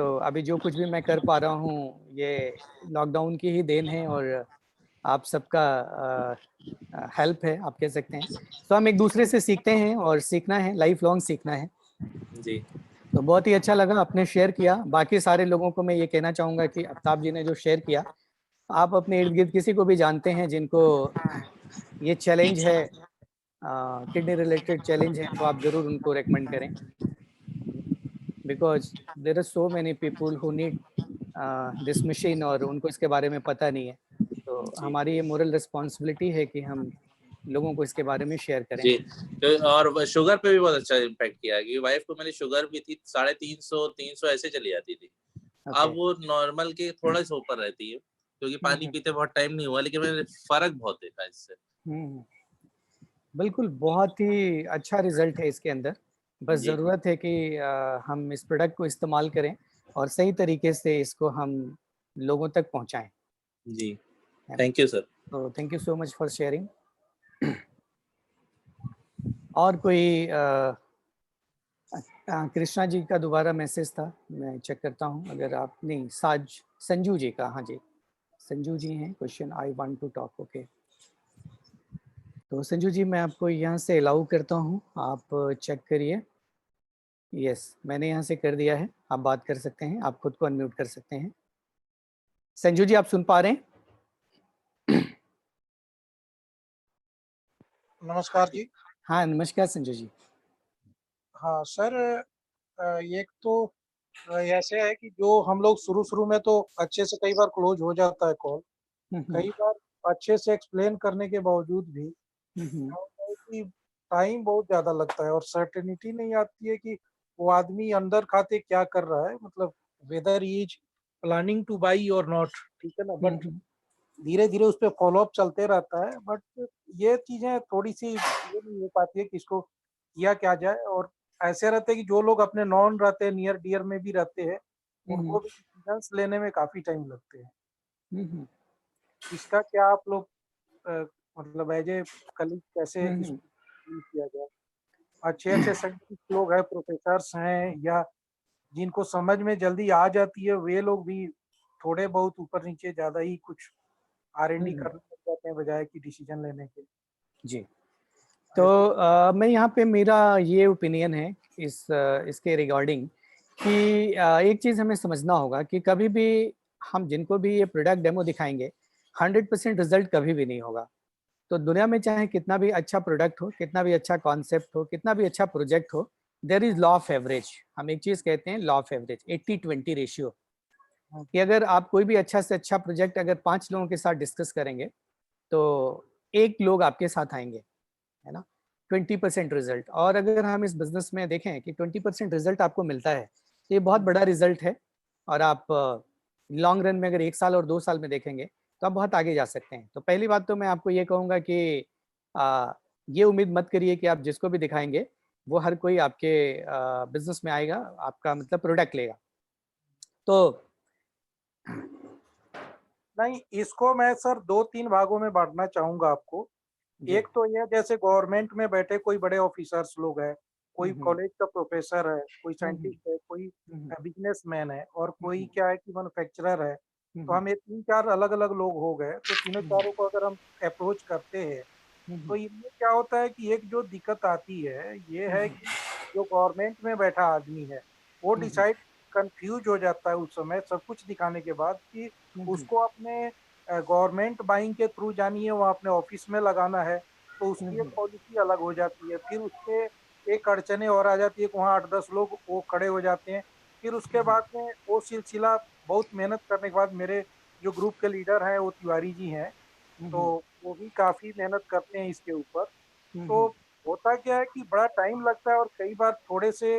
तो अभी जो कुछ भी मैं कर पा रहा हूँ ये लॉकडाउन की ही देन है और आप सबका हेल्प है, आप कह सकते हैं। तो हम एक दूसरे से सीखते हैं और सीखना है, लाइफ लॉन्ग सीखना है जी। तो बहुत ही अच्छा लगा आपने शेयर किया। बाकी सारे लोगों को मैं ये कहना चाहूँगा कि आफ्ताब जी ने जो शेयर किया, आप अपने इर्द गिर्द किसी को भी जानते हैं जिनको ये चैलेंज है, किडनी रिलेटेड चैलेंज है, तो आप ज़रूर उनको रेकमेंड करें, because there are so many people who need this machine और उनको इसके बारे में पता नहीं है। तो हमारी ये मोरल रिस्पॉन्सिबिलिटी है कि हम लोगों को इसके बारे में शेयर करें। जी, तो और शुगर पे भी बहुत अच्छा इम्पैक्ट किया है, क्योंकि वाइफ को मेरी शुगर भी थी 350 ऐसे चली जाती थी। अब वो नॉर्मल के थोड़ा सा ऊपर रहती है, क्योंकि पानी पीते बहुत टाइम नहीं हुआ, लेकिन मैंने फर्क बहुत देखा इससे। बिल्कुल, बहुत ही अच्छा रिजल्ट है इसके अंदर। बस ज़रूरत है कि हम इस प्रोडक्ट को इस्तेमाल करें और सही तरीके से इसको हम लोगों तक पहुंचाएं। जी, थैंक यू सर। तो thank you so much for sharing. और कोई कृष्णा जी का दोबारा मैसेज था, मैं चेक करता हूं। अगर आप नहीं, संजू जी का, हाँ जी संजू जी हैं। Question I want to talk, okay. तो संजू जी मैं आपको यहाँ से अलाउ करता हूँ, आप चेक करिए। यस, मैंने यहाँ से कर दिया है, आप बात कर सकते हैं, आप खुद को अनम्यूट कर सकते हैं। संजू जी आप सुन पा रहे हैं? नमस्कार जी। हाँ नमस्कार संजू जी। हाँ सर, एक तो ऐसे है कि जो हम लोग शुरू में तो अच्छे से कई बार क्लोज हो जाता है कॉल, कई बार अच्छे से एक्सप्लेन करने के बावजूद भी कि टाइम बहुत ज्यादा लगता है और सर्टेनिटी नहीं आती है कि वो आदमी अंदर खाते क्या कर रहा है, मतलब whether is planning to buy or not, ठीक है ना। बट धीरे धीरे उस पर फॉलोअप चलते रहता है। बट ये चीजें थोड़ी सी ये नहीं हो पाती है कि इसको किया क्या जाए। और ऐसे रहते हैं कि जो लोग अपने नॉन रहते हैं, नियर डियर में भी रहते हैं, उनको भी डिसीजंस लेने में काफी टाइम लगते हैं। इसका क्या आप लोग मतलब एज ए कलीग कैसे इसको डील किया जाए? अच्छे अच्छे साइंटिस्ट लोग हैं, प्रोफेसर्स हैं, या जिनको समझ में जल्दी आ जाती है, वे लोग भी थोड़े बहुत ऊपर नीचे ज्यादा ही कुछ R&D करने लग जाते हैं बजाय कि डिसीजन लेने के। जी, तो मैं यहाँ पे, मेरा ये ओपिनियन है इसके रिगार्डिंग कि एक चीज़ हमें समझना होगा कि कभी भी हम जिनको भी ये प्रोडक्ट डेमो दिखाएंगे 100% रिजल्ट कभी भी नहीं होगा। तो दुनिया में चाहे कितना भी अच्छा प्रोडक्ट हो, कितना भी अच्छा कॉन्सेप्ट हो, कितना भी अच्छा प्रोजेक्ट हो, there is law of average. हम एक चीज़ कहते हैं लॉ ऑफ एवरेज, 80-20 रेशियो, कि अगर आप कोई भी अच्छा से अच्छा प्रोजेक्ट अगर 5 लोगों के साथ डिस्कस करेंगे तो 1 लोग आपके साथ आएंगे, है ना, 20% रिजल्ट। और अगर हम इस बिजनेस में देखें कि 20% रिजल्ट आपको मिलता है तो ये बहुत बड़ा रिजल्ट है। और आप लॉन्ग रन में अगर 1 साल और 2 साल में देखेंगे तो आप बहुत आगे जा सकते हैं। तो पहली बात तो मैं आपको ये कहूँगा कि ये उम्मीद मत करिए कि आप जिसको भी दिखाएंगे वो हर कोई आपके बिजनेस में आएगा, आपका मतलब प्रोडक्ट लेगा। तो नहीं, इसको मैं सर 2-3 भागों में बांटना चाहूंगा आपको। एक तो यह जैसे गवर्नमेंट में बैठे कोई बड़े ऑफिसर्स लोग हैं, कोई कॉलेज का प्रोफेसर है, कोई साइंटिस्ट है, कोई बिजनेसमैन है, और कोई क्या है कि मैन्युफैक्चरर है। तो हम ये 3-4 अलग-अलग लोग हो गए। तो तीनों चारों को अगर हम अप्रोच करते हैं तो इनमें क्या होता है कि एक जो दिक्कत आती है ये है कि जो गवर्नमेंट में बैठा आदमी है वो डिसाइड कंफ्यूज हो जाता है उस समय सब कुछ दिखाने के बाद कि उसको अपने गवर्नमेंट बाइंग के थ्रू जानी है, वहाँ अपने ऑफिस में लगाना है, तो उसकी एक पॉलिसी अलग हो जाती है। फिर उसके एक अड़चने और आ जाती है कि वहाँ 8-10 लोग वो खड़े हो जाते हैं। फिर उसके बाद में वो सिलसिला बहुत मेहनत करने के बाद मेरे जो ग्रुप के लीडर हैं वो तिवारी जी हैं, तो वो भी काफी मेहनत करते हैं इसके ऊपर। तो होता क्या है कि बड़ा टाइम लगता है और कई बार थोड़े से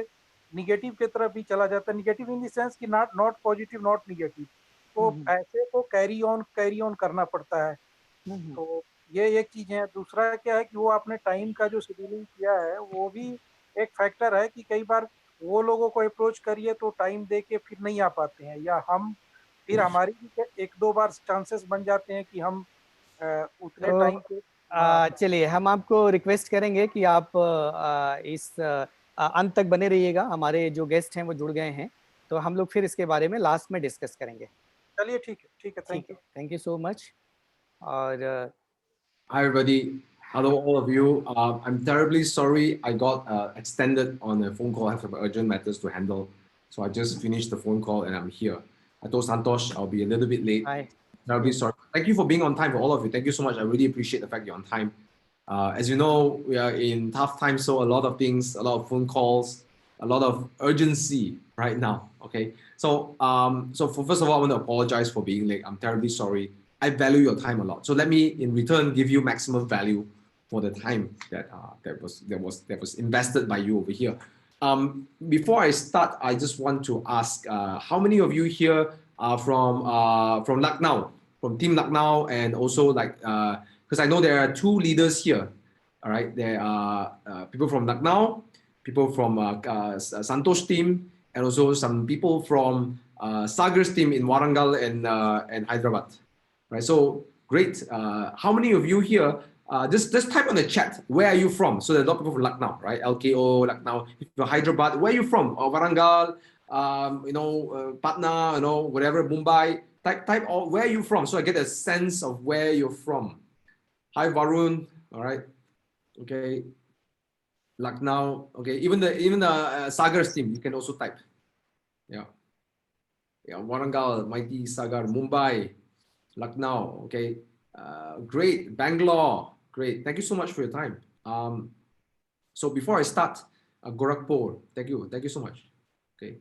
निगेटिव की तरफ भी चला जाता है। निगेटिव इन द सेंस कि नॉट पॉजिटिव नॉट निगेटिव। तो ऐसे को कैरी ऑन करना पड़ता है। तो ये एक चीज है। दूसरा क्या है कि वो आपने टाइम का जो शेड्यूलिंग किया है वो भी एक फैक्टर है कि कई बार वो लोगों को अप्रोच करिए तो टाइम दे के फिर नहीं आ पाते हैं, या हम फिर हमारी भी 1-2 बार चांसेस बन जाते हैं कि हम उतने टाइम पे। चलिए हम आपको रिक्वेस्ट करेंगे कि आप इस अंत तक बने रहिएगा। हमारे जो गेस्ट हैं वो जुड़ गए हैं, तो हम लोग फिर इसके बारे में लास्ट में डिस्कस करेंगे। चलिए ठीक है, थैंक यू सो मच। और Hi everybody, hello all of you. I'm terribly sorry I got extended on a phone call. I have some urgent matters to handle, so I just finished the phone call and I'm here. I told Santosh I'll be a little bit late. Hi. Terribly sorry. Thank you for being on time for all of you. Thank you so much. I really appreciate the fact you're on time. As you know, we are in tough times, so a lot of things, a lot of phone calls, a lot of urgency right now. Okay, so first of all, I want to apologize for being late. I'm terribly sorry. I value your time a lot. So let me, in return, give you maximum value for the time that was invested by you over here. Before I start, I just want to ask, how many of you here are from Lucknow, from Team Lucknow, and also like because I know there are two leaders here. All right, there are people from Lucknow, people from Santosh team, and also some people from Sagar's team in Warangal and Hyderabad. Right, so great. How many of you here, just type on the chat, where are you from? So there's a lot of people from Lucknow, right? LKO, Lucknow. If you're Hyderabad, where are you from? Or Warangal, Patna, whatever, Mumbai. Type all, where are you from? So I get a sense of where you're from. Hi, Varun. All right. Okay. Lucknow. Okay. Even the Sagar's team, you can also type. Yeah. Yeah. Warangal, Mighty Sagar, Mumbai. Lucknow, okay, great. Bangalore, great. Thank you so much for your time. So before I start, Gorakhpur, thank you so much. Okay,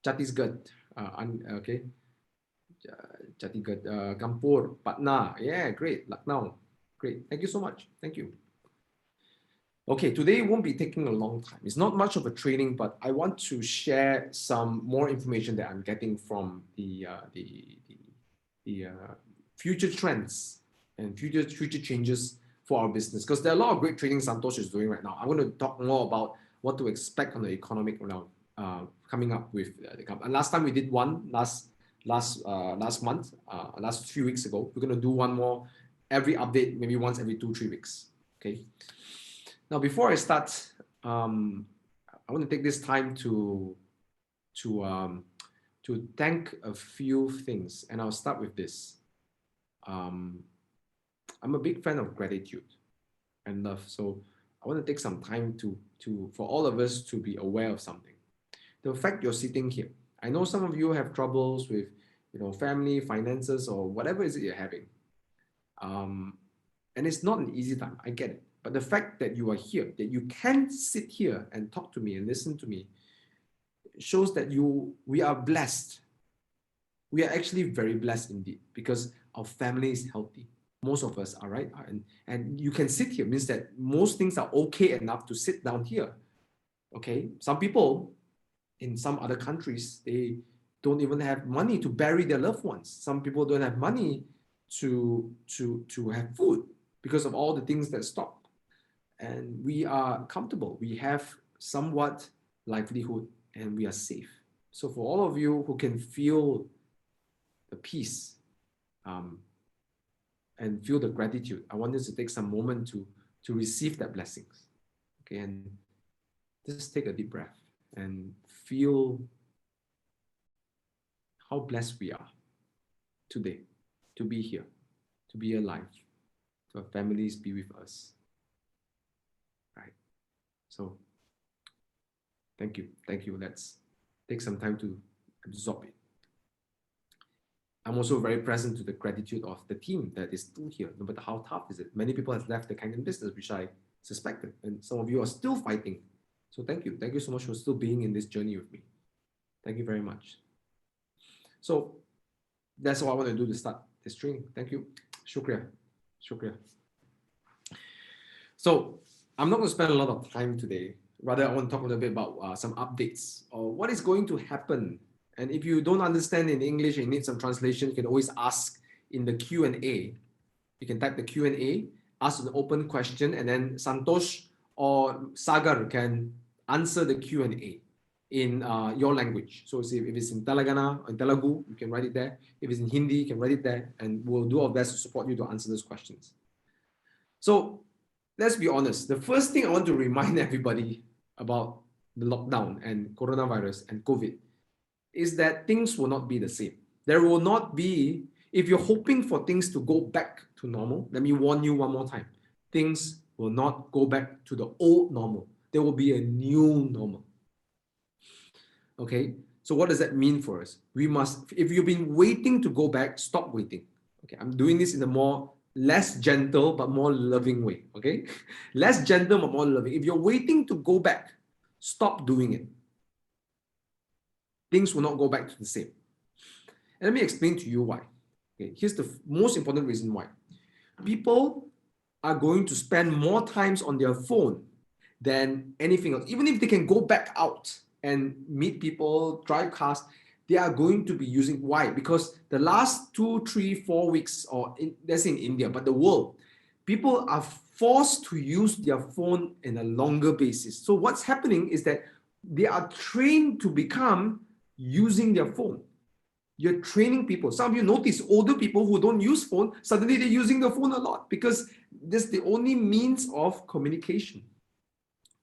Chhattisgarh, okay, Chhattisgarh, Kanpur, Patna, yeah, great. Lucknow, great. Thank you so much. Thank you. Okay, today won't be taking a long time. It's not much of a training, but I want to share some more information that I'm getting from the future trends and future changes for our business, because there are a lot of great training Santosh is doing right now. I'm going to talk more about what to expect on the economic coming up with the company. And last time we did one last month, last few weeks ago. We're going to do one more every update, maybe once every 2-3 weeks. Okay. Now, before I start, I want to take this time to thank a few things, and I'll start with this. I'm a big fan of gratitude and love, so I want to take some time for all of us to be aware of something. The fact you're sitting here, I know some of you have troubles with, family, finances, or whatever it is you're having, and it's not an easy time. I get it, but the fact that you are here, that you can sit here and talk to me and listen to me, shows that we are blessed. We are actually very blessed indeed, because our family is healthy. Most of us are, right? And you can sit here, means that most things are okay enough to sit down here. Okay, some people in some other countries, they don't even have money to bury their loved ones. Some people don't have money to have food because of all the things that stop. And we are comfortable. We have somewhat livelihood and we are safe. So for all of you who can feel the peace and feel the gratitude, I want us to take some moment to receive that blessings. Okay, and just take a deep breath and feel how blessed we are today to be here, to be alive, to our families be with us. Right. So thank you. Let's take some time to absorb it. I'm also very present to the gratitude of the team that is still here, no matter how tough is it. Many people have left the KANGEN business, which I suspected, and some of you are still fighting. So thank you. Thank you so much for still being in this journey with me. Thank you very much. So that's all I want to do to start this training. Thank you. Shukriya. So I'm not going to spend a lot of time today. Rather, I want to talk a little bit about some updates or what is going to happen. And if you don't understand in English and need some translation, you can always ask in the Q&A. You can type the Q&A, ask an open question, and then Santosh or Sagar can answer the Q&A in your language. So if it's in Telangana or in Telugu, you can write it there. If it's in Hindi, you can write it there, and we'll do our best to support you to answer those questions. So let's be honest. The first thing I want to remind everybody about the lockdown and coronavirus and COVID is that things will not be the same. There will not be, if you're hoping for things to go back to normal, let me warn you one more time, things will not go back to the old normal. There will be a new normal. Okay, so what does that mean for us? We must, if you've been waiting to go back, stop waiting. Okay, I'm doing this in a less gentle but more loving way. Okay, less gentle but more loving. If you're waiting to go back, stop doing it. Things will not go back to the same. And let me explain to you why. Okay, here's the most important reason why. People are going to spend more times on their phone than anything else. Even if they can go back out and meet people, drive cars, they are going to be using. Why? Because the last 2, 3, 4 weeks, or let's say in India, but the world, people are forced to use their phone in a longer basis. So what's happening is that they are trained to become using their phone. You're training people. Some of you notice older people who don't use phone, suddenly they're using the phone a lot because this is the only means of communication.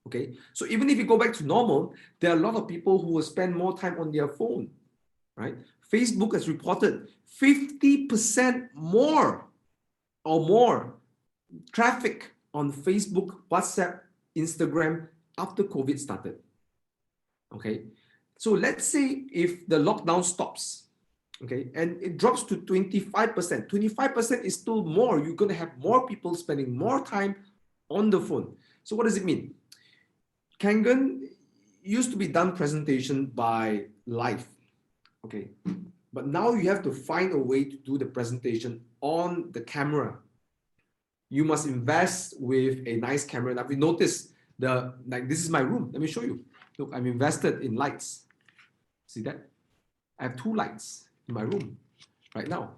Okay, so even if you go back to normal, there are a lot of people who will spend more time on their phone, right? Facebook has reported 50% more traffic on Facebook, WhatsApp, Instagram after COVID started. Okay, so let's say if the lockdown stops, okay, and it drops to 25%. 25% is still more. You're going to have more people spending more time on the phone. So what does it mean? KANGEN used to be done presentation by live, okay, but now you have to find a way to do the presentation on the camera. You must invest with a nice camera. Now, if you notice, like this is my room. Let me show you. Look, I'm invested in lights. See that? I have 2 lights in my room right now.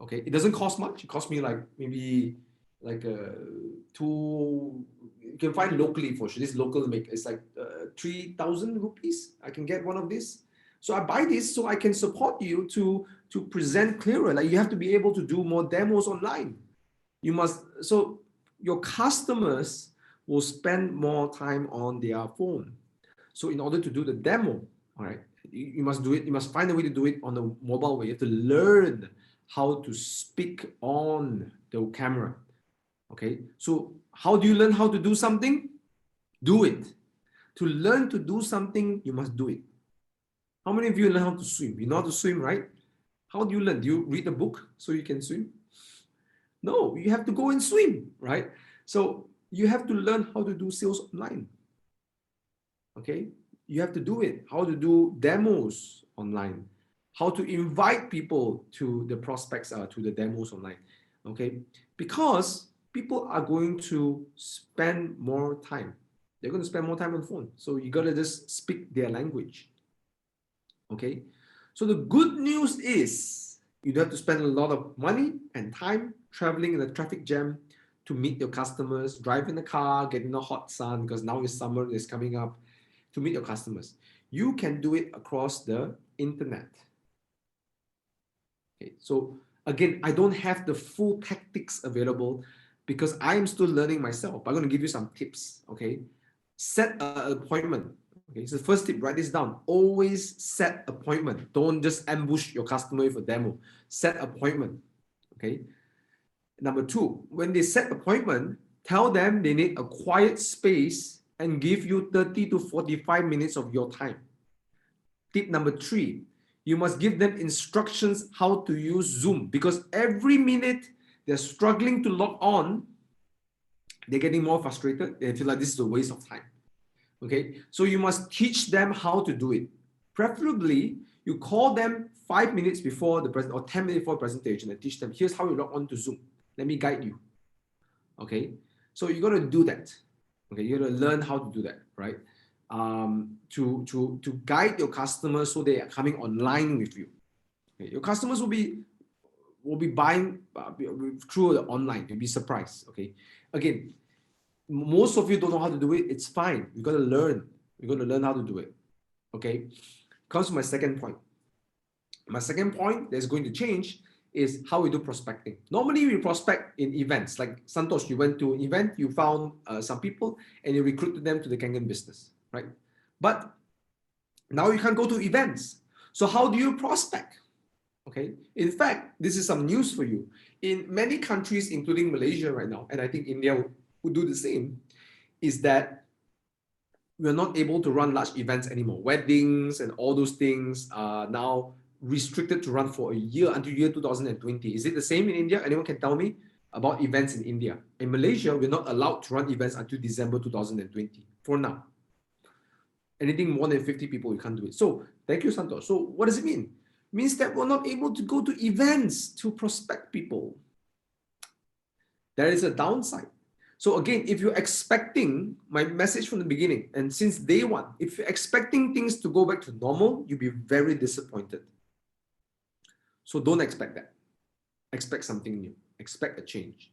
Okay, it doesn't cost much. It costs me like maybe like 2. You can find locally for sure. This local make it's like 3,000 rupees. I can get one of these. So I buy this so I can support you to present clearer. Like you have to be able to do more demos online. You must, so your customers will spend more time on their phone. So in order to do the demo, all right, you must do it. You must find a way to do it on the mobile way. You have to learn how to speak on the camera. Okay, so how do you learn how to do something? Do it. To learn to do something, you must do it. How many of you learn how to swim? You know how to swim, right? How do you learn? Do you read a book so you can swim? No, you have to go and swim, right? So you have to learn how to do sales online. Okay, you have to do it. How to do demos online. How to invite people to the prospects, to the demos online. Okay, because people are going to spend more time. They're going to spend more time on the phone. So you got to just speak their language. Okay, so the good news is you don't have to spend a lot of money and time traveling in a traffic jam to meet your customers, drive in the car, get in the hot sun because now it's summer, it's coming up, to meet your customers. You can do it across the internet. Okay, so again, I don't have the full tactics available because I'm still learning myself. I'm going to give you some tips. Okay, set an appointment. Okay, so first tip, write this down. Always set appointment. Don't just ambush your customer with a demo. Set appointment. Okay. Number 2, when they set appointment, tell them they need a quiet space and give you 30 to 45 minutes of your time. Tip number 3, you must give them instructions how to use Zoom because every minute they're struggling to log on, they're getting more frustrated. They feel like this is a waste of time. Okay, so you must teach them how to do it. Preferably, you call them 5 minutes before the present or 10 minutes before the presentation and teach them, here's how you log on to Zoom. Let me guide you. Okay, so you got to do that. Okay, you got to learn how to do that, right? To guide your customers so they are coming online with you. Okay, your customers will be buying through the online. You'll be surprised. Okay, again, most of you don't know how to do it. It's fine. You got to learn. You got to learn how to do it. Okay, comes to my second point. My second point that's going to change is how we do prospecting. Normally we prospect in events. Like Santosh, you went to an event, you found some people and you recruited them to the KANGEN business, right? But now you can't go to events. So how do you prospect? Okay, in fact, this is some news for you. In many countries, including Malaysia right now, and I think India would do the same, is that we're not able to run large events anymore. Weddings and all those things are now restricted to run for a year until year 2020. Is it the same in India? Anyone can tell me about events in India? In Malaysia, we're not allowed to run events until December 2020 for now. Anything more than 50 people, you can't do it. So thank you, Santosh. So what does it mean? It means that we're not able to go to events to prospect people. There is a downside. So again, if you're expecting, my message from the beginning, and since day one, if you're expecting things to go back to normal, you'll be very disappointed. So don't expect that. Expect something new. Expect a change.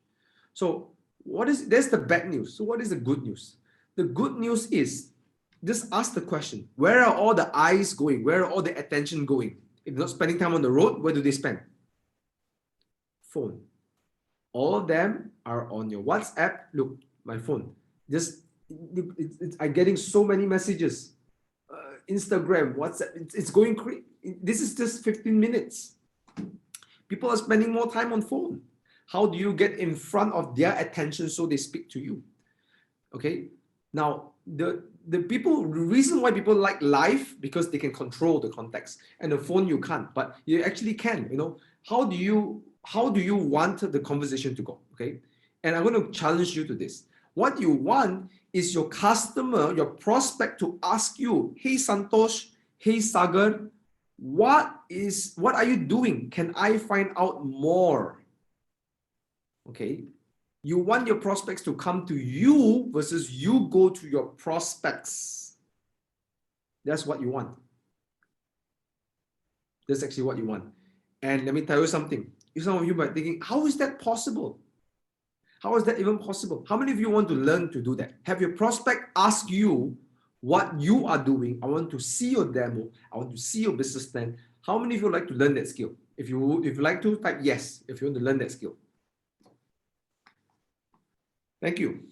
So there's the bad news. So what is the good news? The good news is, just ask the question, where are all the eyes going? Where are all the attention going? If they're not spending time on the road, where do they spend? Phone. All of them are on your WhatsApp. Look, my phone. I'm getting so many messages. Instagram, WhatsApp, it's going crazy. This is just 15 minutes. People are spending more time on phone. How do you get in front of their attention so they speak to you? Okay. Now, the reason why people like live, because they can control the context, and the phone you can't, but you actually can. How do you want the conversation to go? Okay. And I'm going to challenge you to this. What you want is your customer, your prospect, to ask you, hey Santosh, hey Sagar, what are you doing? Can I find out more? Okay. You want your prospects to come to you versus you go to your prospects. That's what you want. That's actually what you want. And let me tell you something. Some of you might be thinking, how is that possible? How is that even possible? How many of you want to learn to do that? Have your prospect ask you what you are doing. I want to see your demo. I want to see your business plan. How many of you like to learn that skill? If you like to, type yes if you want to learn that skill. Thank you.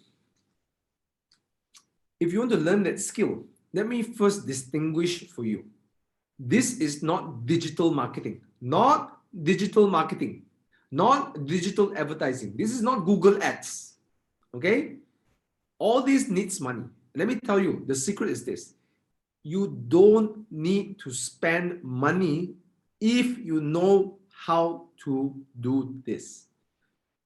If you want to learn that skill, let me first distinguish for you. This is not digital marketing, not digital marketing, not digital advertising. This is not Google Ads. Okay? All this needs money. Let me tell you, the secret is this. You don't need to spend money if you know how to do this.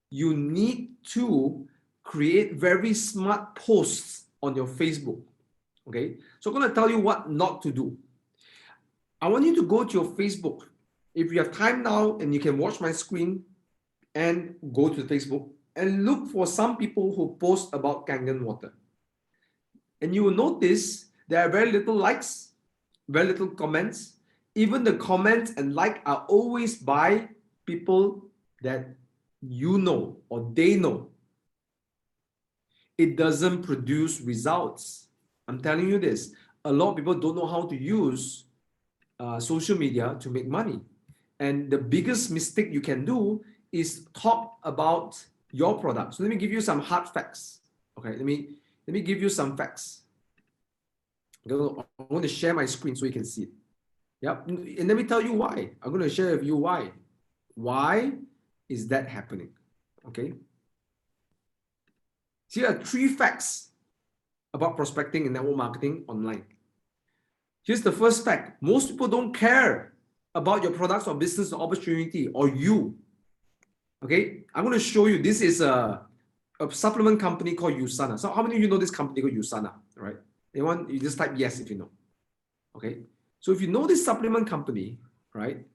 You need to create very smart posts on your Facebook. Okay, so I'm going to tell you what not to do. I want you to go to your Facebook. If you have time now and you can watch my screen and go to Facebook and look for some people who post about Kangen water. And you will notice there are very little likes, very little comments. Even the comments and like are always by people that you know or they know. It doesn't produce results. I'm telling you this. A lot of people don't know how to use social media to make money. And the biggest mistake you can do is talk about your product. So let me give you some hard facts. Okay, let me give you some facts. I'm going to share my screen so you can see it. Yep. And let me tell you why. I'm going to share with you why. Why is that happening? Okay. So here are 3 facts about prospecting and network marketing online. Here's the first fact. Most people don't care about your products or business or opportunity or you. Okay, I'm going to show you. This is a supplement company called USANA. So how many of you know this company called USANA? Right? Anyone? You just type yes if you know. Okay. So if you know this supplement company, right?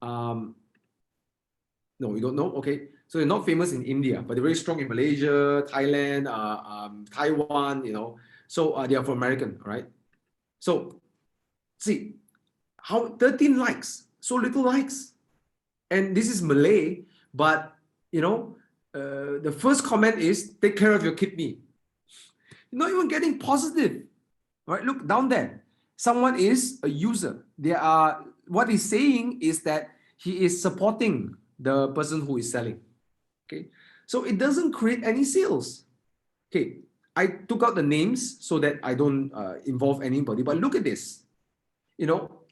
No, you don't know. Okay. So they're not famous in India, but they're very strong in Malaysia, Thailand, Taiwan, So they are for American, right? So see, how 13 likes, so little likes. And this is Malay, but the first comment is take care of your kidney. You're not even getting positive. All right, look down there. Someone is a user. What he's saying is that he is supporting the person who is selling. Okay, so it doesn't create any sales. Okay, I took out the names so that I don't involve anybody, but look at this.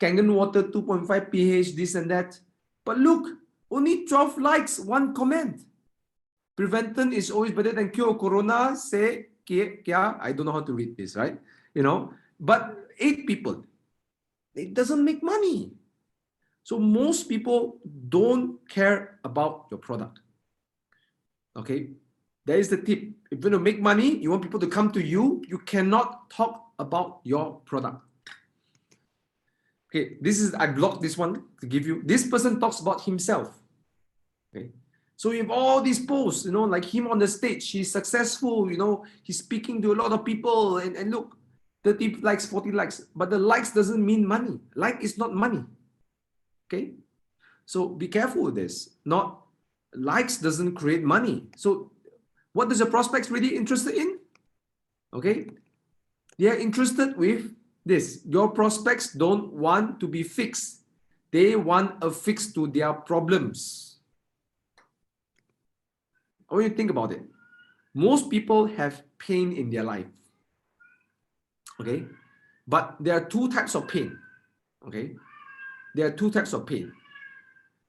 Kangen water 2.5 pH, this and that. But look, only 12 likes, one comment. Prevention is always better than cure. Corona say, kya? I don't know how to read this, right? You know, but 8 people. It doesn't make money. So most people don't care about your product. Okay, that is the tip. If you want to make money, you want people to come to you, you cannot talk about your product. Okay, I blocked this one to give you. This person talks about himself. Okay, so you have all these posts, you know, like him on the stage, he's successful, you know, he's speaking to a lot of people, and look, 30 likes, 40 likes, but the likes doesn't mean money. Like is not money. Okay, so be careful with this. Not likes doesn't create money. So what does the prospects really interested in? Okay, they are interested with this. Your prospects don't want to be fixed. They want a fix to their problems. I want you to think about it. Most people have pain in their life. Okay, but there are 2 types of pain. Okay, there are 2 types of pain.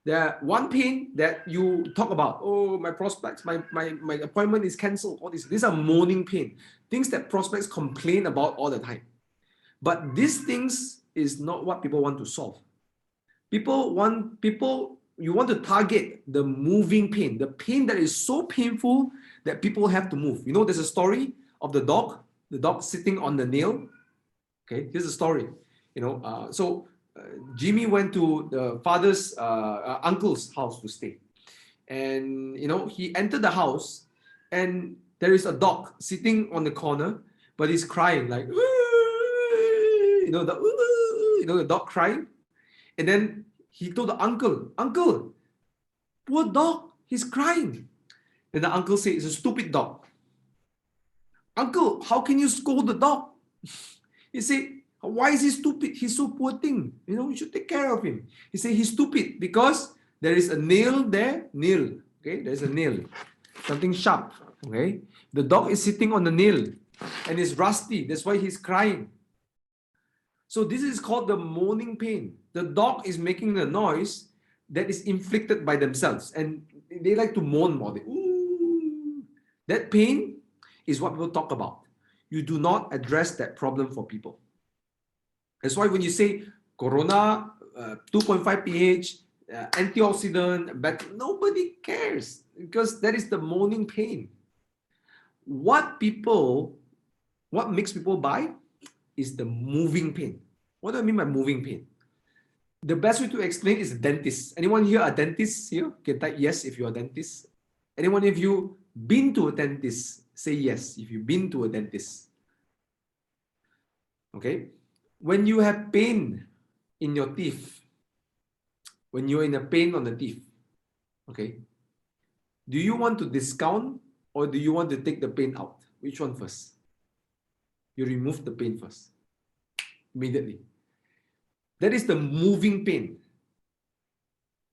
There are one pain that you talk about. Oh, my prospects, my appointment is cancelled. All these are mourning pain. Things that prospects complain about all the time. But these things is not what people want to solve. You want to target the moving pain, the pain that is so painful that people have to move. You know, there's a story of the dog sitting on the nail. Okay, here's the story. You know, Jimmy went to the father's uncle's house to stay, and you know, he entered the house, and there is a dog sitting on the corner, but he's crying like, you know, the dog crying, and then he told the uncle, poor dog, he's crying. Then the uncle said, it's a stupid dog. Uncle, how can you scold the dog? He said, why is he stupid? He's so poor thing. You know, you should take care of him. He said he's stupid because there is a nail there. Nail. Okay, there's a nail. Something sharp. Okay. The dog is sitting on the nail and it's rusty. That's why he's crying. So this is called the mourning pain. The dog is making a noise that is inflicted by themselves, and they like to mourn about it. Ooh. That pain is what people talk about. You do not address that problem for people. That's why when you say Corona, 2.5 pH, antioxidant, but nobody cares because that is the mourning pain. What makes people buy is the moving pain. What do I mean by moving pain? The best way to explain is a dentist. Anyone here a dentist here? Can type yes if you're a dentist. Anyone of you been to a dentist? Say yes if you've been to a dentist. Okay. When you have pain in your teeth, when you're in a pain on the teeth, okay, do you want to discount or do you want to take the pain out? Which one first? You remove the pain first, immediately. That is the moving pain.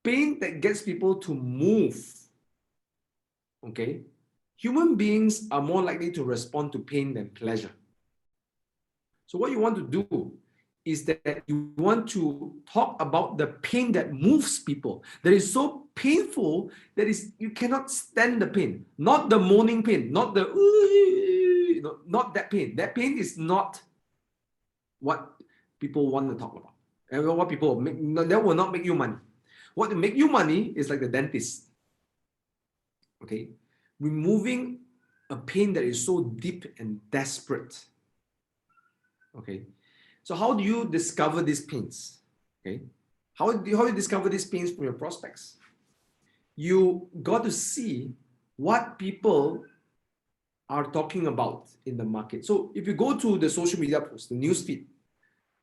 Pain that gets people to move, okay? Human beings are more likely to respond to pain than pleasure. So what you want to do is that you want to talk about the pain that moves people, that is so painful that is you cannot stand the pain, not the moaning pain, not the not that pain. That pain is not what people want to talk about. And what people make, that will not make you money. What will make you money is like the dentist. Okay, removing a pain that is so deep and desperate. Okay, so how do you discover these pains? Okay, how do you discover these pains from your prospects? You got to see what people are talking about in the market. So if you go to the social media post, the news feed,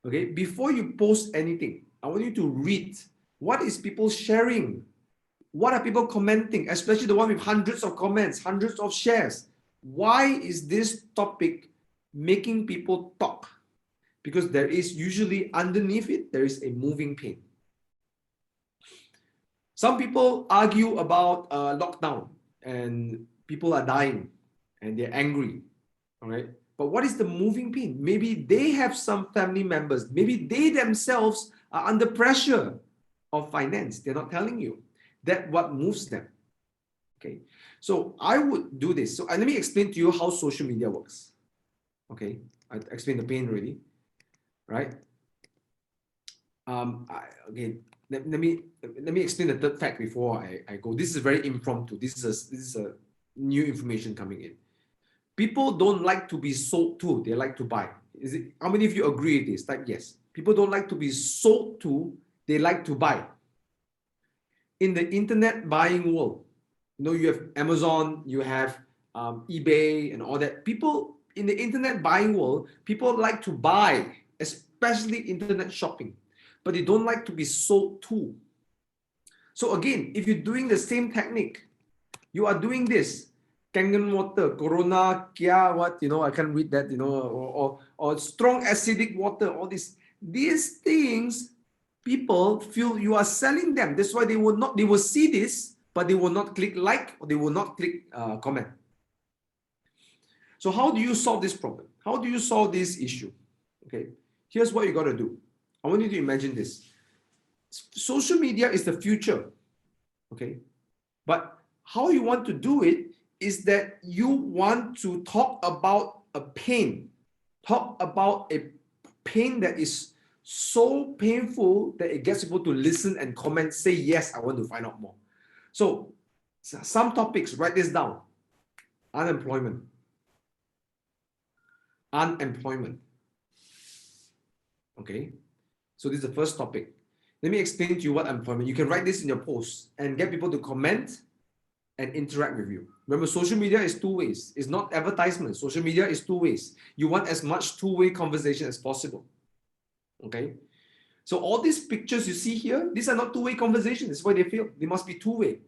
okay, before you post anything, I want you to read what is people sharing, what are people commenting, especially the one with hundreds of comments, hundreds of shares. Why is this topic making people talk? Because there is usually underneath it, there is a moving pain. Some people argue about lockdown and people are dying and they're angry, all right? But what is the moving pain? Maybe they have some family members, maybe they themselves are under pressure of finance. They're not telling you. That's what moves them. Okay, so I would do this. So let me explain to you how social media works. Okay, I explained the pain already, right? Okay, let me explain the third fact before I go. This is very impromptu. This is a new information coming in. People don't like to be sold to, they like to buy. Is it, how many of you agree with this? Type yes. People don't like to be sold to, they like to buy. In the internet buying world, you know, you have Amazon, you have eBay and all that. People in the internet buying world, people like to buy, especially internet shopping, but they don't like to be sold to. So again, if you're doing the same technique, you are doing this, KANGEN water, Corona, Kia, what, you know, I can't read that, you know, or strong acidic water, all these things, people feel you are selling them. That's why they will see this, but they will not click like, or they will not click comment. So how do you solve this problem? How do you solve this issue? Okay, here's what you got to do. I want you to imagine this. Social media is the future, okay? But how you want to do it is that you want to talk about a pain. Talk about a pain that is so painful that it gets people to listen and comment, say, yes, I want to find out more. So some topics, write this down. Unemployment. Unemployment. Okay, so this is the first topic. Let me explain to you what unemployment. You can write this in your post and get people to comment and interact with you. Remember, social media is two ways. It's not advertisement. Social media is two ways. You want as much two-way conversation as possible. Okay, so all these pictures you see here, these are not two-way conversations. That's why they feel they must be two-way.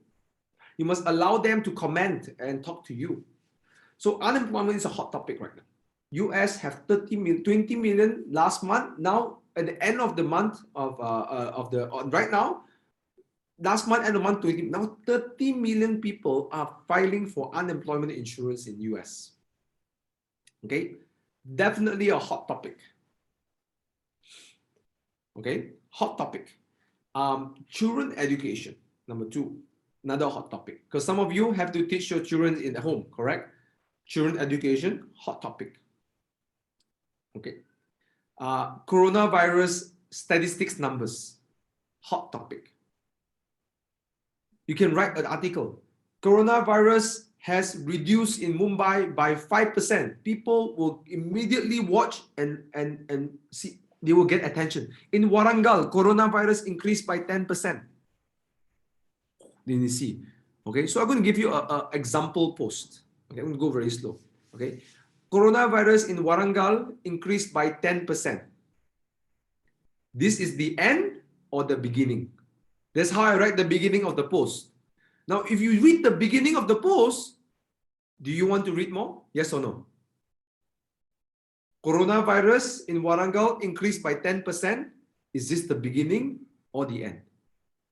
You must allow them to comment and talk to you. So unemployment is a hot topic right now. US have 20 million last month. Now at the end of the month right now, last month end of month 20, now 30 million people are filing for unemployment insurance in US. Okay, definitely a hot topic. Okay, hot topic. Children education, number 2, another hot topic. Because some of you have to teach your children in the home, correct? Children education, hot topic. Okay. Coronavirus statistics numbers, hot topic. You can write an article. Coronavirus has reduced in Mumbai by 5%. People will immediately watch and see, they will get attention. In Warangal, coronavirus increased by 10%. Then you see. Okay, so I'm going to give you an example post. Okay, I'm going to go very slow. Okay, coronavirus in Warangal increased by 10%. This is the end or the beginning? That's how I write the beginning of the post. Now, if you read the beginning of the post, do you want to read more? Yes or no? Coronavirus in Warangal increased by 10%. Is this the beginning or the end?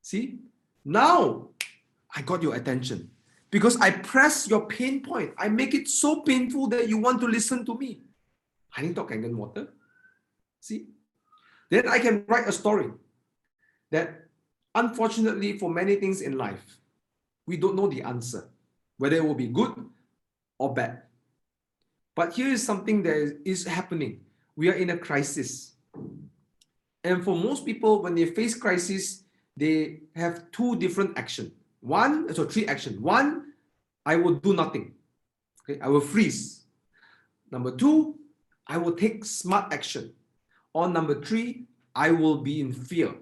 See, now I got your attention because I press your pain point. I make it so painful that you want to listen to me. I didn't talk KANGEN water. See, then I can write a story that unfortunately for many things in life, we don't know the answer, whether it will be good or bad. But here is something that is happening. We are in a crisis. And for most people, when they face crisis, they have 2 different actions. 3 actions. 1, I will do nothing. Okay, I will freeze. Number 2, I will take smart action. Or number 3, I will be in fear.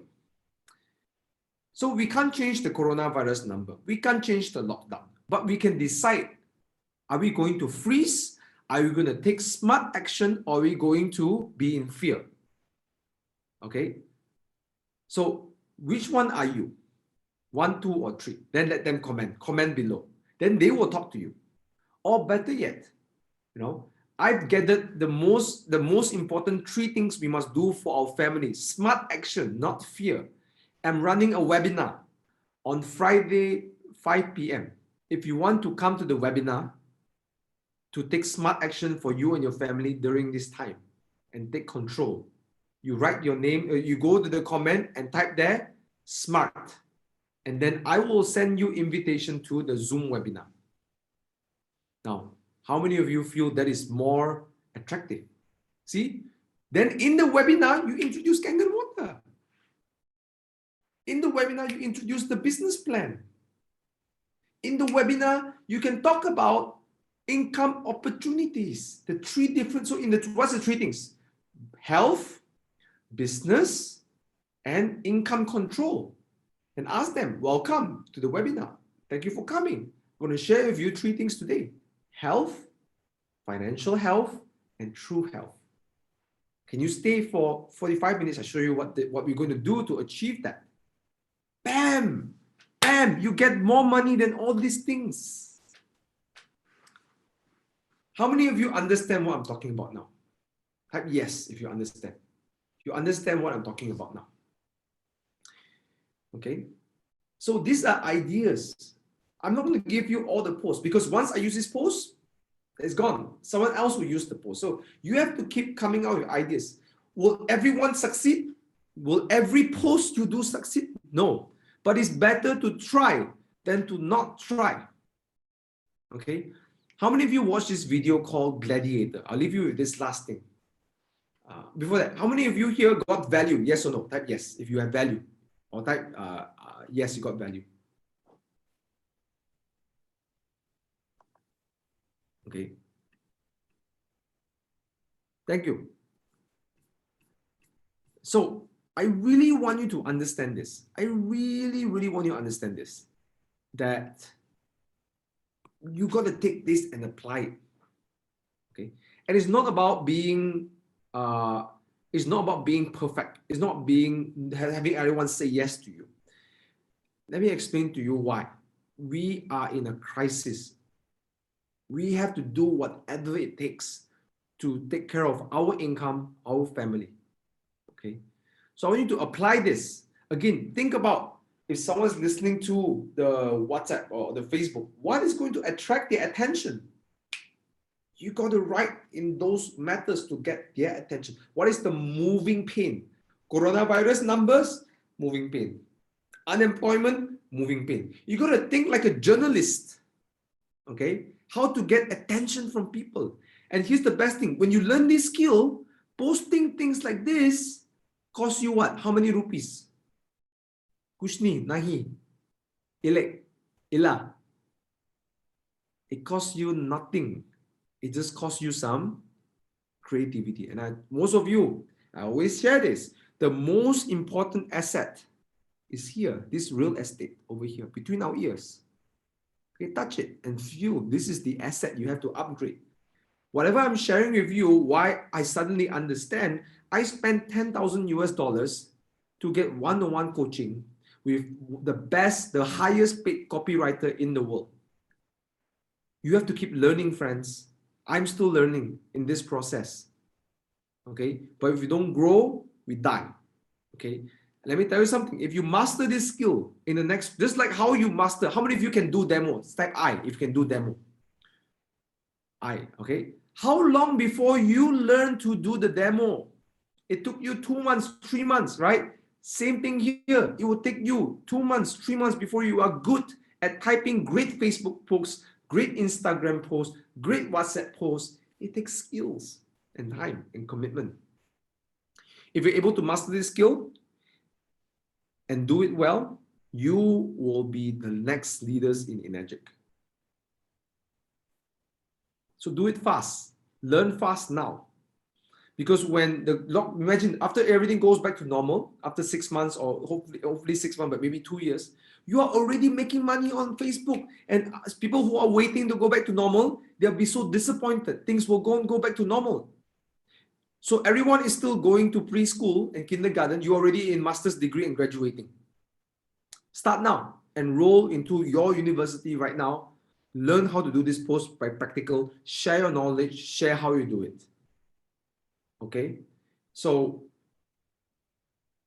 So we can't change the coronavirus number. We can't change the lockdown. But we can decide, are we going to freeze? Are we going to take smart action? Or are we going to be in fear? Okay. So which one are you? 1, 2, or 3? Then let them comment. Comment below. Then they will talk to you. Or better yet, you know, I've gathered the most important 3 things we must do for our family. Smart action, not fear. I'm running a webinar on Friday, 5 p.m. If you want to come to the webinar to take smart action for you and your family during this time and take control, You write your name, you go to the comment and type there, SMART. And then I will send you invitation to the Zoom webinar. Now, how many of you feel that is more attractive? See, then in the webinar, you introduce Kangen Water. In the webinar, you introduce the business plan. In the webinar, you can talk about income opportunities. The three different, so in the, what's the three things? Health, business, and income control. And ask them, welcome to the webinar. Thank you for coming. I'm going to share with you three things today. Health, financial health, and true health. Can you stay for 45 minutes? I'll show you what we're going to do to achieve that. Bam! Bam! You get more money than all these things. How many of you understand what I'm talking about now? Type yes if you understand. You understand what I'm talking about now. Okay? So these are ideas. I'm not going to give you all the posts because once I use this post, it's gone. Someone else will use the post. So you have to keep coming out with ideas. Will everyone succeed? Will every post you do succeed? No. But it's better to try than to not try. Okay? How many of you watched this video called Gladiator? I'll leave you with this last thing. Before that, how many of you here got value? Yes or no? Type yes if you have value. Or type yes, you got value. Okay. Thank you. So I really want you to understand this. I really, really want you to understand this. That you got to take this and apply it. Okay. And it's not about being perfect. It's not having everyone say yes to you. Let me explain to you why. We are in a crisis. We have to do whatever it takes to take care of our income, our family. Okay. So I want you to apply this. Again, think about if someone's listening to the WhatsApp or the Facebook, what is going to attract their attention? You got to write in those matters to get their attention. What is the moving pain? Coronavirus numbers, moving pain. Unemployment, moving pain. You got to think like a journalist. Okay? How to get attention from people. And here's the best thing. When you learn this skill, posting things like this costs you what? How many rupees? Kushni, nahi, ilek, ila. It costs you nothing. It just costs you some creativity. And most of you, I always share this. The most important asset is here, this real estate over here, between our ears. Okay, touch it and feel this is the asset you have to upgrade. Whatever I'm sharing with you, why I suddenly understand, I spent $10,000 US to get one-on-one coaching with the highest paid copywriter in the world. You have to keep learning, friends. I'm still learning in this process. Okay, but if you don't grow, we die. Okay, let me tell you something. If you master this skill in the next, just like how you master, how many of you can do demos? Type I if you can do demo. I, okay. How long before you learn to do the demo? It took you 2 months, 3 months, right? Same thing here. It will take you 2 months, 3 months before you are good at typing great Facebook posts, great Instagram posts, great WhatsApp posts. It takes skills and time and commitment. If you're able to master this skill and do it well, you will be the next leaders in Energic. So do it fast. Learn fast now. Because when imagine after everything goes back to normal, after 6 months or hopefully 6 months, but maybe 2 years, you are already making money on Facebook. And people who are waiting to go back to normal, they'll be so disappointed. Things will go back to normal. So everyone is still going to preschool and kindergarten. You're already in master's degree and graduating. Start now. Enroll into your university right now. Learn how to do this post by practical. Share your knowledge. Share how you do it. Okay? So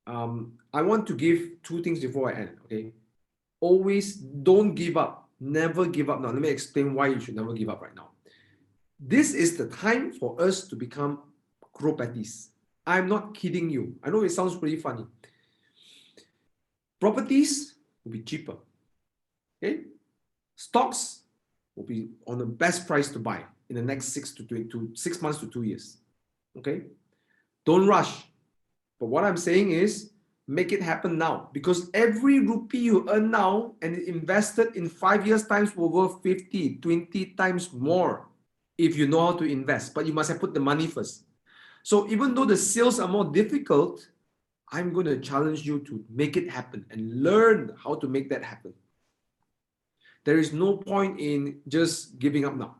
I want to give 2 things before I end. Okay? Always don't give up. Never give up now. Let me explain why you should never give up right now. This is the time for us to become crowpatties. I'm not kidding you. I know it sounds pretty funny. Properties will be cheaper. Okay? Stocks will be on the best price to buy in the next 6 months to 2 years. Okay? Don't rush. But what I'm saying is, make it happen now, because every rupee you earn now and invested in 5 years times will worth 50, 20 times more if you know how to invest. But you must have put the money first. So even though the sales are more difficult, I'm going to challenge you to make it happen and learn how to make that happen. There is no point in just giving up now.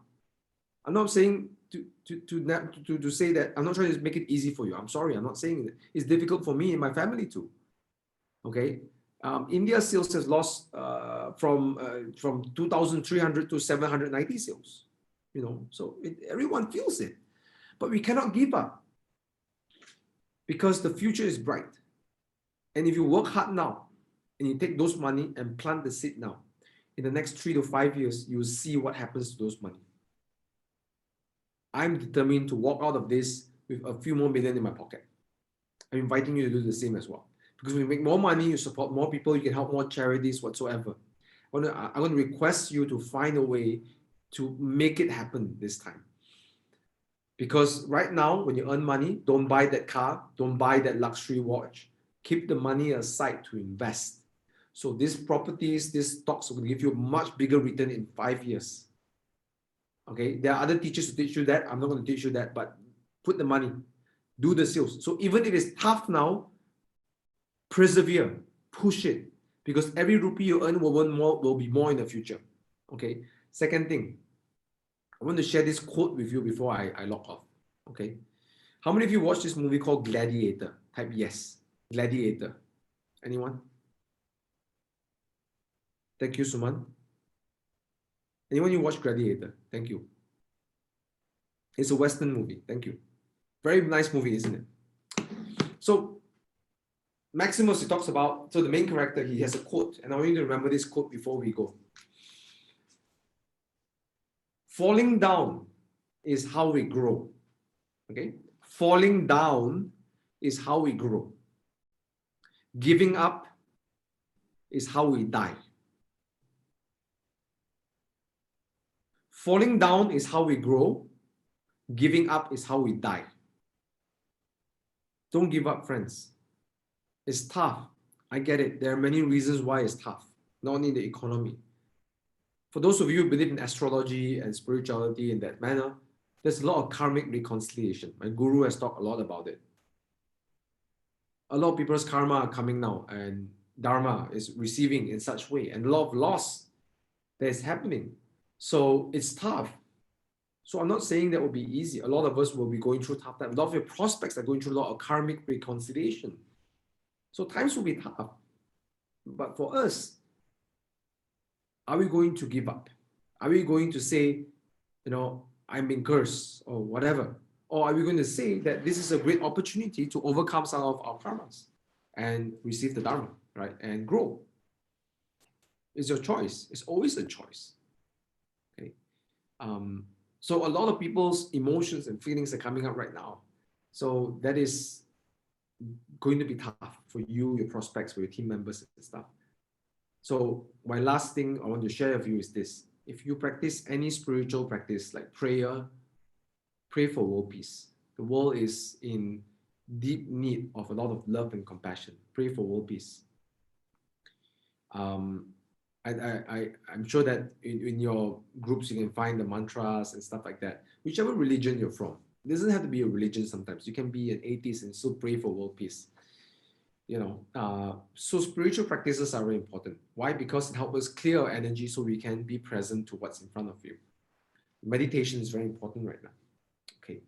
I'm not saying to say that, I'm not trying to make it easy for you. I'm sorry, I'm not saying that. It's difficult for me and my family too. Okay, India's sales has lost from 2,300 to 790 sales. You know, so everyone feels it, but we cannot give up because the future is bright. And if you work hard now and you take those money and plant the seed now, in the next 3 to 5 years, you will see what happens to those money. I'm determined to walk out of this with a few more million in my pocket. I'm inviting you to do the same as well. Because when you make more money, you support more people, you can help more charities whatsoever. I'm going to request you to find a way to make it happen this time. Because right now, when you earn money, don't buy that car, don't buy that luxury watch. Keep the money aside to invest. So these properties, these stocks will give you a much bigger return in 5 years. Okay, there are other teachers who teach you that. I'm not going to teach you that, but put the money, do the sales. So even if it's tough now, persevere, push it, because every rupee you earn will be more in the future. Okay. Second thing, I want to share this quote with you before I log off. Okay. How many of you watched this movie called Gladiator? Type yes. Gladiator. Anyone? Thank you, Suman. Anyone you watch Gladiator? Thank you. It's a Western movie. Thank you. Very nice movie, isn't it? So Maximus, he talks about, so the main character, he has a quote, and I want you to remember this quote before we go. Falling down is how we grow. Okay? Falling down is how we grow. Giving up is how we die. Falling down is how we grow. Giving up is how we die. Don't give up, friends. It's tough. I get it. There are many reasons why it's tough, not only the economy. For those of you who believe in astrology and spirituality in that manner, there's a lot of karmic reconciliation. My guru has talked a lot about it. A lot of people's karma are coming now, and dharma is receiving in such way, and a lot of loss that is happening. So it's tough. So I'm not saying that will be easy. A lot of us will be going through tough times. A lot of your prospects are going through a lot of karmic reconciliation. So times will be tough. But for us, are we going to give up? Are we going to say, you know, I'm being cursed or whatever? Or are we going to say that this is a great opportunity to overcome some of our karmas and receive the dharma, right? And grow? It's your choice. It's always a choice. Okay. So a lot of people's emotions and feelings are coming up right now. So that is going to be tough for you, your prospects, for your team members and stuff. So my last thing I want to share with you is this. If you practice any spiritual practice like prayer, pray for world peace. The world is in deep need of a lot of love and compassion. Pray for world peace. I'm sure that in your groups you can find the mantras and stuff like that. Whichever religion you're from. It doesn't have to be a religion sometimes. You can be an atheist and still pray for world peace. You know, so spiritual practices are very important. Why? Because it helps us clear our energy so we can be present to what's in front of you. Meditation is very important right now. Okay.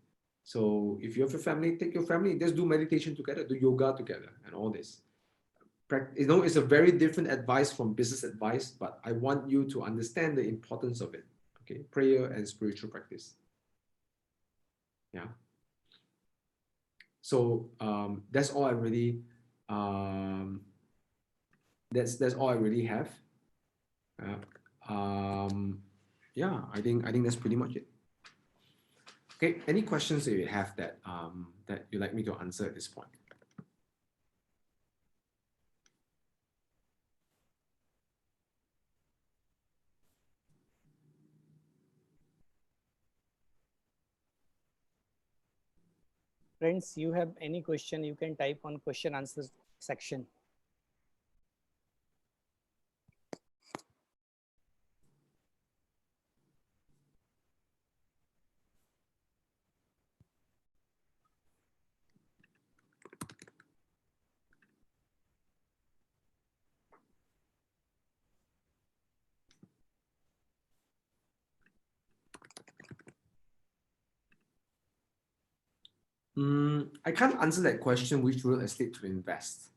So if you have a family, take your family, just do meditation together, do yoga together and all this. You know, it's a very different advice from business advice, but I want you to understand the importance of it. Okay. Prayer and spiritual practice. Yeah. So that's all I really that's all I really have. Yeah, I think that's pretty much it. Okay, any questions that you have that that you'd like me to answer at this point? Friends, you have any question, you can type on question answer section. I can't answer that question, which real estate to invest,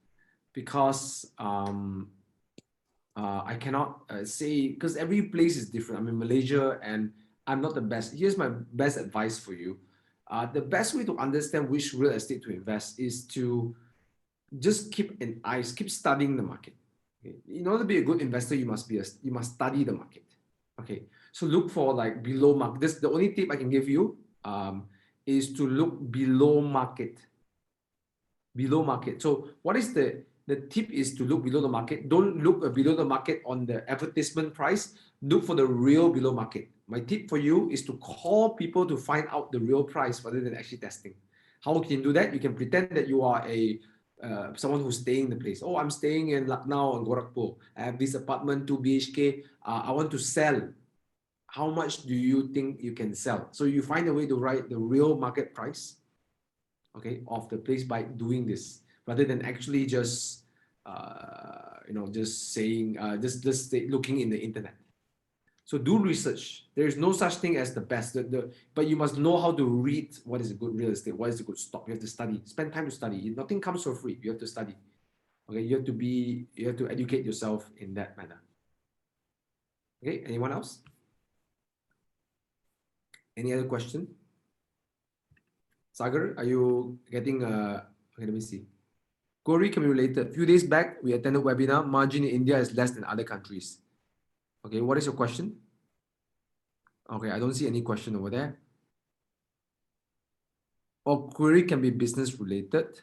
because I cannot say, because every place is different. I'm in Malaysia and I'm not the best. Here's my best advice for you. The best way to understand which real estate to invest is to just keep studying the market. Okay? In order to be a good investor, you must study the market. Okay, so look for like below market. This the only tip I can give you. Is to look below market. Below market. So what is the tip is to look below the market. Don't look below the market on the advertisement price. Look for the real below market. My tip for you is to call people to find out the real price rather than actually testing. How can you do that? You can pretend that you are a someone who's staying in the place. Oh, I'm staying in Lucknow and Gorakhpur. I have this apartment, 2 BHK. I want to sell. How much do you think you can sell? So you find a way to write the real market price, okay, of the place by doing this, rather than actually just, just saying, looking in the internet. So do research. There is no such thing as the best, but you must know how to read what is a good real estate, what is a good stock. You have to study, spend time to study. Nothing comes for free. You have to study. Okay, you have to educate yourself in that manner. Okay, anyone else? Any other question? Sagar, are you getting okay, let me see. Query can be related. A few days back, we attended a webinar. Margin in India is less than other countries. Okay, what is your question? Okay, I don't see any question over there. Or query can be business related.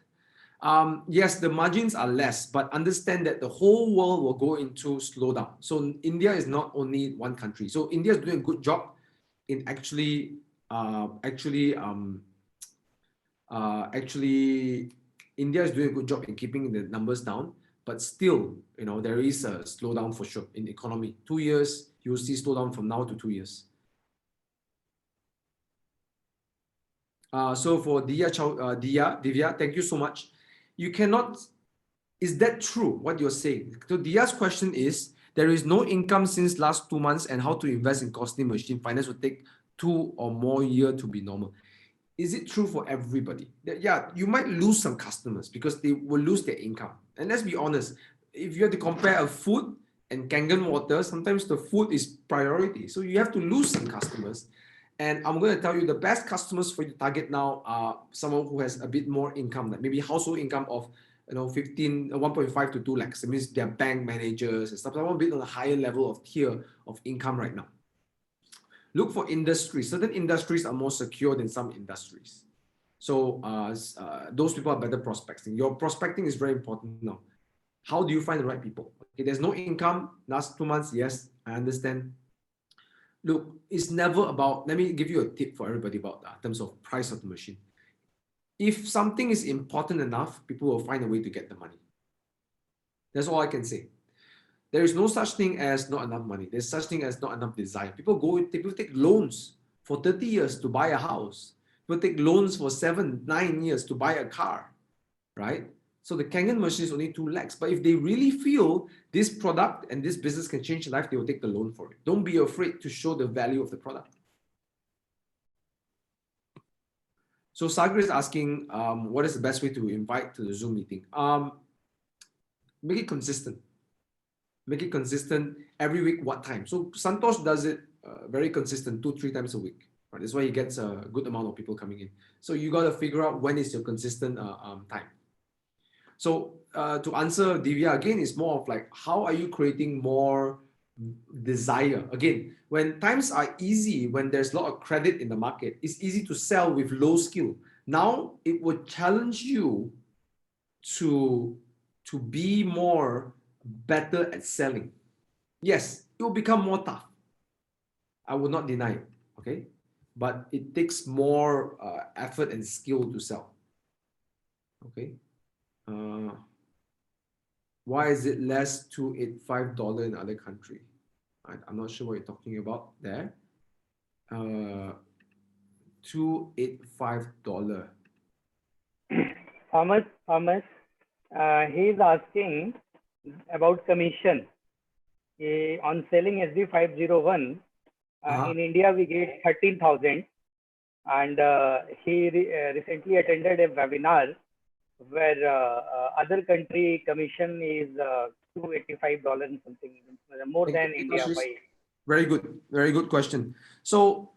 Yes, the margins are less, but understand that the whole world will go into slowdown. So India is not only one country. So India is doing a good job in actually India is doing a good job in keeping the numbers down, but still, there is a slowdown for sure in the economy. 2 years, you will see slowdown from now to 2 years. So for Divya, thank you so much. You cannot, is that true, what you're saying? So Dia's question is, there is no income since last 2 months and how to invest in costly machine finance will take 2 or more years to be normal. Is it true for everybody? Yeah, you might lose some customers because they will lose their income. And let's be honest, if you have to compare a food and Kangen water, sometimes the food is priority. So you have to lose some customers. And I'm going to tell you the best customers for you to target now are someone who has a bit more income, like maybe household income of 1.5 to 2 lakhs. It means they're bank managers and stuff. Someone a bit on a higher level of tier of income right now. Look for industries. Certain industries are more secure than some industries. So those people are better prospecting. Your prospecting is very important now. How do you find the right people? Okay, there's no income last 2 months. Yes, I understand. Look, it's never about, let me give you a tip for everybody about that in terms of price of the machine. If something is important enough, people will find a way to get the money. That's all I can say. There is no such thing as not enough money. There's such thing as not enough desire. People take loans for 30 years to buy a house. People take loans for 7, 9 years to buy a car, right? So the Kangen machine is only 2 lakhs. But if they really feel this product and this business can change their life, they will take the loan for it. Don't be afraid to show the value of the product. So Sagar is asking, what is the best way to invite to the Zoom meeting? Make it consistent. Make it consistent every week. What time? So Santosh does it very consistent, 2-3 times a week. Right? That's why he gets a good amount of people coming in. So you got to figure out when is your consistent time. So to answer Divya again, it's more of like, how are you creating more desire. Again, when times are easy, when there's a lot of credit in the market, it's easy to sell with low skill. Now it would challenge you to be more better at selling. Yes, it will become more tough. I will not deny it, okay? But it takes more effort and skill to sell, okay? Why is it less $285 in other country? I'm not sure what you're talking about there. $285. Thomas, he is asking about commission. On selling SD501, in India we get 13,000, and he recently attended a webinar where other country commission is $285 and something, more than India. Very good question. So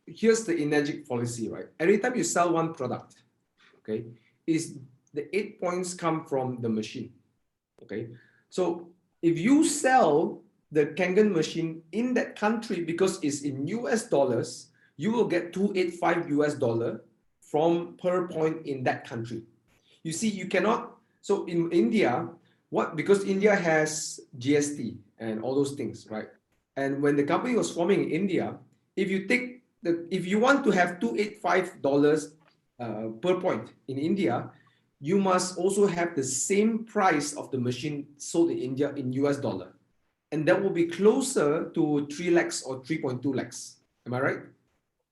here's the energetic policy, right? Every time you sell one product, okay, is the 8 points come from the machine, okay? So if you sell the KANGEN machine in that country because it's in US dollars, you will get $285 US from per point in that country. You see, you cannot, so in India, because India has GST and all those things, right? And when the company was forming in India, if you want to have $285 per point in India, you must also have the same price of the machine sold in India in US dollar. And that will be closer to 3 lakhs or 3.2 lakhs. Am I right?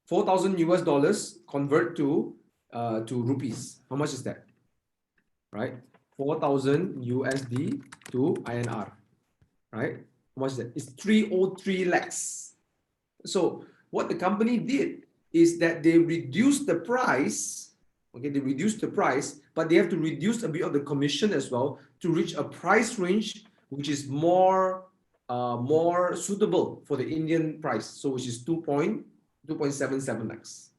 4,000 US dollars convert to rupees. How much is that? Right? 4,000 USD to INR. Right? How much is that? It's 303 lakhs. So what the company did is that they reduced the price. Okay, they reduced the price, but they have to reduce a bit of the commission as well to reach a price range which is more suitable for the Indian price. So which is 2.77 lakhs.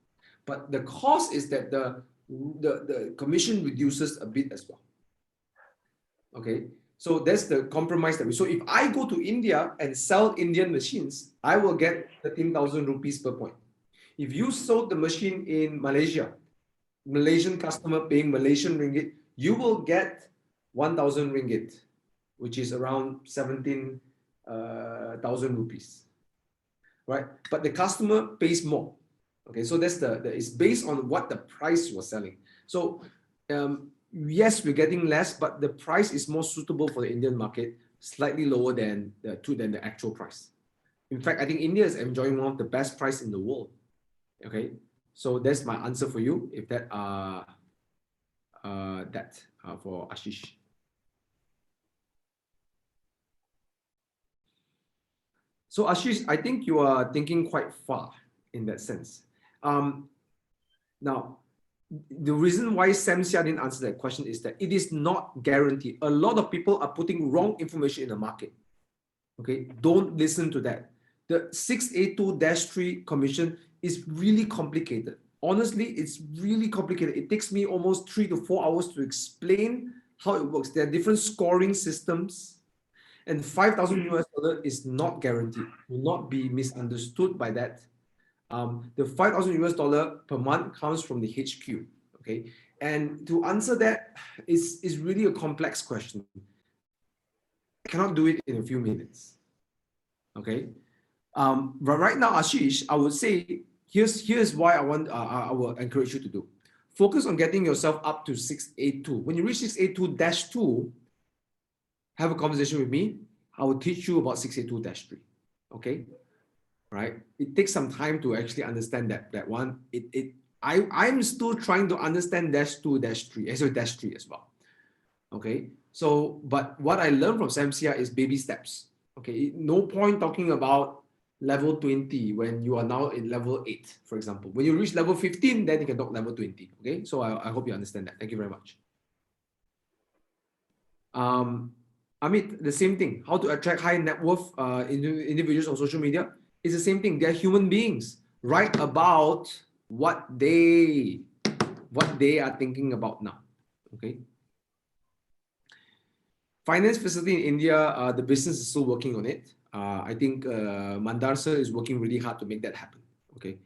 But the cost is that the commission reduces a bit as well. Okay, so that's the compromise that we. So if I go to India and sell Indian machines, I will get 13,000 rupees per point. If you sold the machine in Malaysia, Malaysian customer paying Malaysian ringgit, you will get 1,000 ringgit, which is around 17,000 rupees, right? But the customer pays more. Okay, so that's it's based on what the price was selling. So yes, we're getting less, but the price is more suitable for the Indian market, slightly lower than the actual price. In fact, I think India is enjoying one of the best price in the world. Okay, so that's my answer for you. If that for Ashish. So Ashish, I think you are thinking quite far in that sense. Now, the reason why Samsia didn't answer that question is that it is not guaranteed. A lot of people are putting wrong information in the market. Okay, don't listen to that. The 6A2-3 commission is really complicated. Honestly, it's really complicated. It takes me almost 3 to 4 hours to explain how it works. There are different scoring systems, and 5,000 US dollar is not guaranteed. Do not be misunderstood by that. The 5,000 US dollar per month comes from the HQ. Okay, and to answer that is really a complex question. I cannot do it in a few minutes. Okay, but right now, Ashish, I would say here's why I will encourage you to do. Focus on getting yourself up to 6A2. When you reach 6A2-2, have a conversation with me. I will teach you about 6A2-3. Okay, right? It takes some time to actually understand that one. I'm still trying to understand -2, -3, so -3 as well. Okay, so but what I learned from Samsia is baby steps. Okay, no point talking about level 20 when you are now in level 8, for example. When you reach level 15, then you can talk level 20. Okay, so I hope you understand that. Thank you very much. Amit, the same thing. How to attract high net worth individuals on social media? It's the same thing. They're human beings. Write about what they are thinking about now. Okay. Finance facility in India, the business is still working on it. I think Mandar sir is working really hard to make that happen. Okay.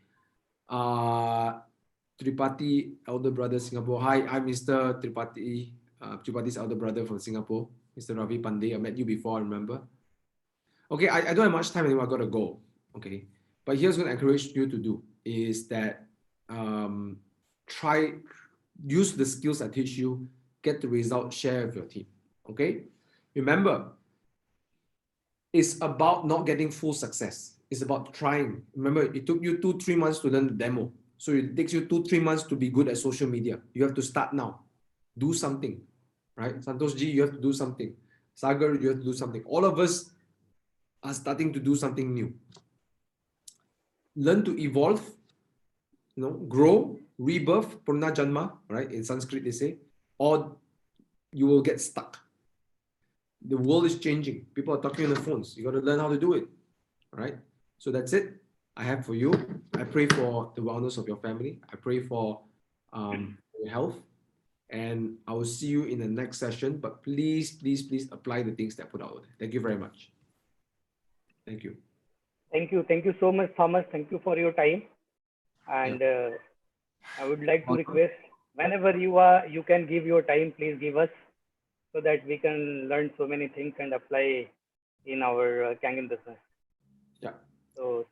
Tripati, elder brother, Singapore. Hi, I'm Mr. Tripati, Tripati's elder brother from Singapore, Mr. Ravi Pandey. I met you before, I remember. Okay, I don't have much time anymore. I gotta go. Okay, but here's what I encourage you to do is that try use the skills I teach you, get the result, share with your team. Okay, remember, it's about not getting full success. It's about trying. Remember, it took you 2-3 months to learn the demo. So it takes you 2-3 months to be good at social media. You have to start now. Do something, right? Santosh Ji, you have to do something. Sagar, you have to do something. All of us are starting to do something new. Learn to evolve, grow, rebirth, purna janma, right? In Sanskrit, they say, or you will get stuck. The world is changing. People are talking on the phones. You got to learn how to do it, right? So that's it I have for you. I pray for the wellness of your family. I pray for your health. And I will see you in the next session. But please, please, please apply the things that I put out. Thank you very much. Thank you. Thank you. Thank you so much, Thomas. Thank you for your time. And I would like to request, whenever you can give your time, please give us, so that we can learn so many things and apply in our KANGEN business. Yeah. So